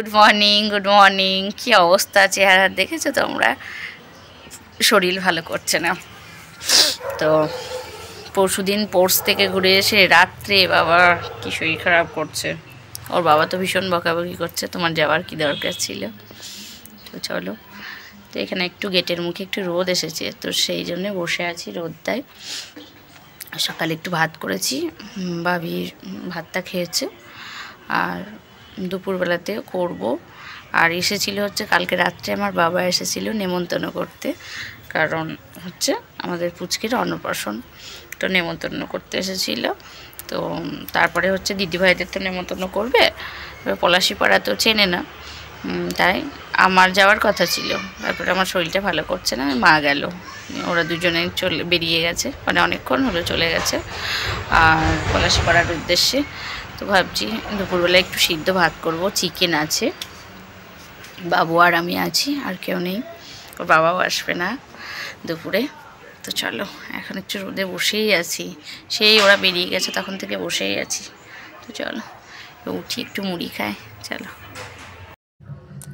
Good morning. কি অবস্থা চেহারা দেখেছো তোমরা? শরীর ভালো করছে না। তো পরশুদিন পোর্স থেকে ঘুরে এসে রাত্রে বাবা কি শরীর খারাপ করছে। ওর বাবা তো ভীষণ বকাবকি করছে, তোমার যাওয়ার কি দরকার ছিল। তো চলো, তো এখানে একটু গেটের মুখে একটু রোদ এসেছে, তো সেই জন্য বসে আছি রোদটায়। সকালে একটু ভাত করেছি, ভাবি ভাতটা খেয়েছে, আর দুপুরবেলাতে করব। আর এসেছিল হচ্ছে কালকে রাত্রে আমার বাবা এসেছিল নেমন্তন্ন করতে, কারণ হচ্ছে আমাদের পুচকির অন্নপ্রাশন, তো নেমন্তন্ন করতে এসেছিল। তো তারপরে হচ্ছে দিদিভাইদের তো নেমন্তন্ন করবে, পলাশিপাড়া তো চেনে না, তাই আমার যাওয়ার কথা ছিল। তারপরে আমার শরীরটা ভালো করছে না, মা গেল, ওরা দুজনে বেরিয়ে গেছে, মানে অনেকক্ষণ হলো চলে গেছে আর পলাশিপাড়ার উদ্দেশ্যে। তো ভাবছি দুপুরবেলা একটু সিদ্ধ ভাত করব, চিকেন আছে, বাবু আর আমি আছি, আর কেউ নেই, ওর বাবাও আসবে না দুপুরে। তো চলো, এখন একটু রোদে বসেই আছি, সেই ওরা বেরিয়ে গেছে তখন থেকে বসেই আছি। তো চলো উঠি, একটু মুড়ি খাই। চলো,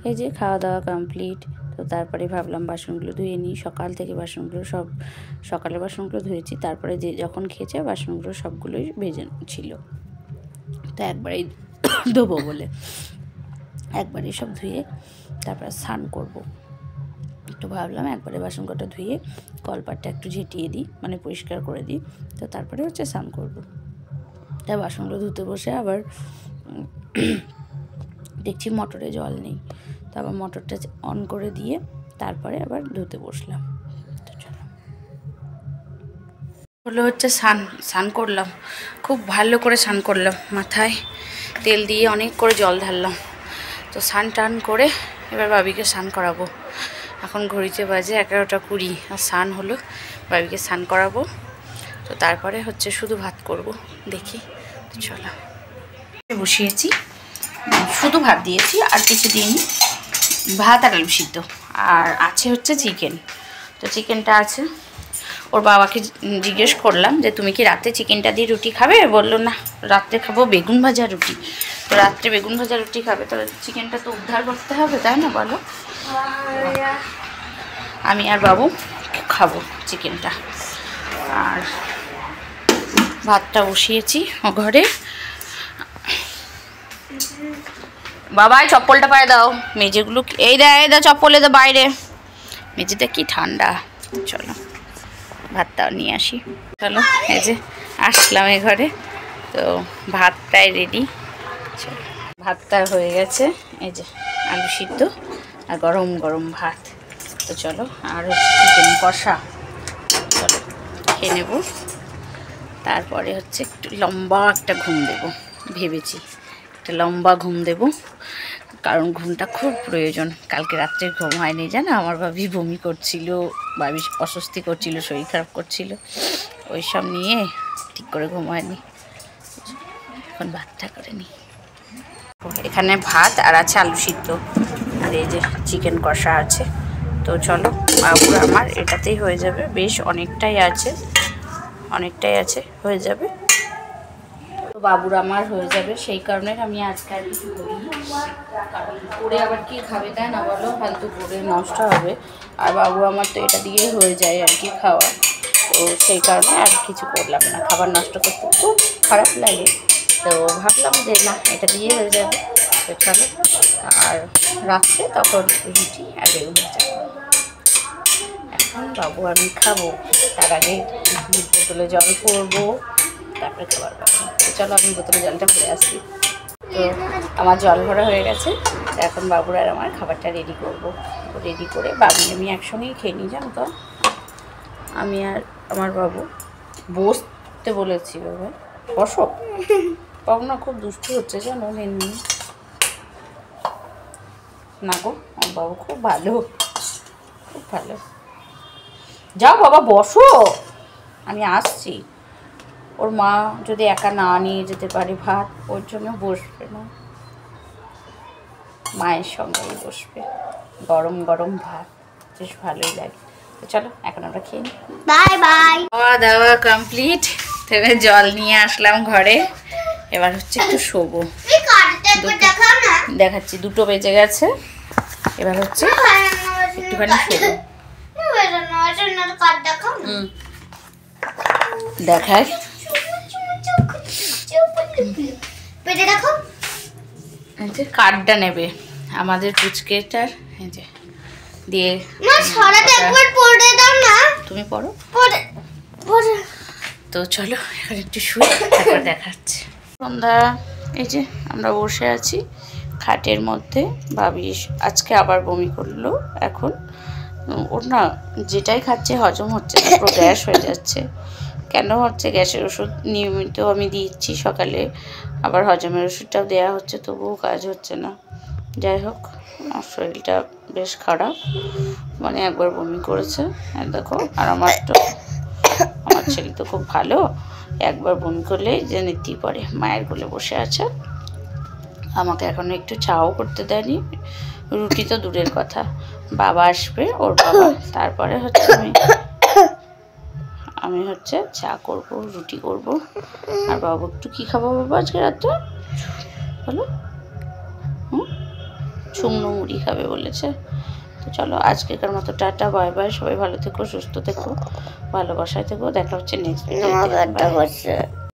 এই যে খাওয়া দাওয়া কমপ্লিট। তো তারপরে ভাবলাম বাসনগুলো ধুয়ে নিই। সকাল থেকে বাসনগুলো সব, সকালে বাসনগুলো ধুয়েছি, তারপরে যে যখন খেয়েছে বাসনগুলো সবগুলোই ভেজে ছিল, তো একবারেই ধোবো বলে একবারেই সব ধুয়ে তারপরে স্নান করবো। একটু ভাবলাম একবারে বাসন কটা ধুয়ে কলপাটটা একটু ঝেঁটিয়ে দিই, মানে পরিষ্কার করে দিই, তো তারপরে হচ্ছে স্নান করবো। তাই বাসনগুলো ধুতে বসে আবার দেখছি মোটরে জল নেই, তো আবার মোটরটা অন করে দিয়ে তারপরে আবার ধুতে বসলাম। তো চলো, হলো হচ্ছে স্নান করলাম, খুব ভালো করে স্নান করলাম, মাথায় তেল দিয়ে অনেক করে জল ঢাললাম। তো স্নান টান করে এবার বাবিকে স্নান করাবো। এখন ঘড়িতে বাজে 11:20, আর স্নান হলো, বাবিকে স্নান করাবো। তো তারপরে হচ্ছে শুধু ভাত করব, দেখি। তো চলো, বসিয়েছি, শুধু ভাত দিয়েছি, আর কিছু দিইনি, ভাত আর আলু সিদ্ধ, আর আছে হচ্ছে চিকেন। তো চিকেনটা আছে, ওর বাবাকে জিজ্ঞেস করলাম যে তুমি কি রাতে চিকেনটা দিয়ে রুটি খাবে? বললো না, রাত্রে খাবো বেগুন ভাজা রুটি। তো রাত্রে বেগুন ভাজা রুটি খাবে, তো চিকেনটা তো উদ্ধার করতে হবে, তাই না বলো? আমি আর বাবু খাবো চিকেনটা, আর ভাতটা বসিয়েছি ও ঘরে। বাবা চপ্পলটা পায়ে দাও, মেঝেগুলো এই দা চপ্পলে দা বাইরে, মেঝেটা কি ঠান্ডা। চলো ভাতটাও নিয়ে আসি। চলো, এই যে আসলাম এই ঘরে, তো ভাতটাই রেডি। ভাতটা হয়ে গেছে, এই যে আলু সিদ্ধ আর গরম গরম ভাত। তো চলো, আর হচ্ছে চিকেন কষা, চলো খেয়ে নেব। তারপরে হচ্ছে একটু লম্বা একটা ঘুম দেব, ভেবেছি একটা লম্বা ঘুম দেব, কারণ ঘুমটা খুব প্রয়োজন। কালকে রাত্রে ঘুম হয়নি জানো, আমার ভাবি বমি করছিল, ভাবি অস্বস্তি করছিল, শরীর খারাপ করছিল, ওই সব নিয়ে ঠিক করে ঘুম হয়নি। এখন ভাতটা করে নিই। এখানে ভাত আর আছে আলু সিদ্ধ, আর এই যে চিকেন কষা আছে। তো চলো, বাবুর আমার এটাতেই হয়ে যাবে, বেশ অনেকটাই আছে, হয়ে যাবে। তো বাবুর আমার হয়ে যাবে, সেই কারণে আমি আজকে আর কিছু করিনি, কারণ করে আবার কি খাবে, তাই না বলো? ফালতু করে নষ্ট হবে, আর বাবু আমার তো এটা দিয়ে হয়ে যায় আর কি খাওয়া, তো সেই কারণে আর কিছু করলাম না। খাবার নষ্ট করতে খুব খারাপ লাগে, তো ভাবলাম যে না, এটা দিয়ে হয়ে যাবে। তো চলো, আর রাত্রে তখন রুটি আর বেগুন ভাজা। এখন বাবু আমি খাবো, তার আগে বোতলে জল করবো, তারপরে খাবার পাবো। তো চলো, আমি বোতলে জলটা ভরে আসি। তো আমার জল ভরা হয়ে গেছে, এখন বাবুর আর আমার খাবারটা রেডি করবো। রেডি করে বাবু আমি একসঙ্গেই খেয়ে নিই, জানো তো। আমি আর আমার বাবু বসতে বলেছি, বাবা বসো। বাবু না খুব দুষ্টু হচ্ছে জানো, এমনি না গো, আমার বাবু খুব ভালো, খুব ভালো। যাও বাবা বসো, আমি আসছি। ওর মা যদি একা না নিয়ে যেতে পারে ভাত, ওর জন্য বসবে না, মায়ের সঙ্গেই বসবে। গরম গরম ভাত বেশ ভালোই লাগে। তো চলো, এখন আমরা খেয়ে নিই। Bye bye. খাওয়া দাওয়া কমপ্লিট, তবে জল নিয়ে আসলাম ঘরে, এবার হচ্ছে একটু শোবো। দেখাচ্ছি, 2টো বেজে গেছে। এবার হচ্ছে একটুখানি দেখায় কার্ডটা নেবে আমাদের পুচকেটার, এই যে দিয়ে তুমি পড়ো। তো চলো এখন একটু শুয়ে তারপর দেখাচ্ছি। সন্ধ্যা, এই যে আমরা বসে আছি খাটের মধ্যে। ভাবি আজকে আবার বমি করলো। এখন ওর না যেটাই খাচ্ছে হজম হচ্ছে না, পুরো গ্যাস হয়ে যাচ্ছে। কেন হচ্ছে? গ্যাসের ওষুধ নিয়মিত আমি দিচ্ছি সকালে, আবার হজমের ওষুধটাও দেওয়া হচ্ছে, তবুও কাজ হচ্ছে না। যাই হোক, আমার শরীরটা বেশ খারাপ, মানে একবার বমি করেছে দেখো। আর আমার ছেলে তো খুব ভালো, একবার বমি করলে যে নিতেই পারে। মায়ের কোলে বসে আছে, আমাকে এখনো একটু চাও করতে দেয়নি। রুটি তো দূরের কথা, বাবা আসবে, ওর বাবা, তারপরে হচ্ছে আমি হচ্ছে চা করব, রুটি করব। আর বাবু একটু কী খাবো বাবা আজকে রাতে বলো? শুকনো মুড়ি খাবে বলেছে। তো চলো আজকেকার মতো টাটা, বাই বাই। সবাই ভালো থেকো, সুস্থ থেকো, ভালোবাসায় থেকো। দেখা হচ্ছে নেক্সট ভিডিওতে।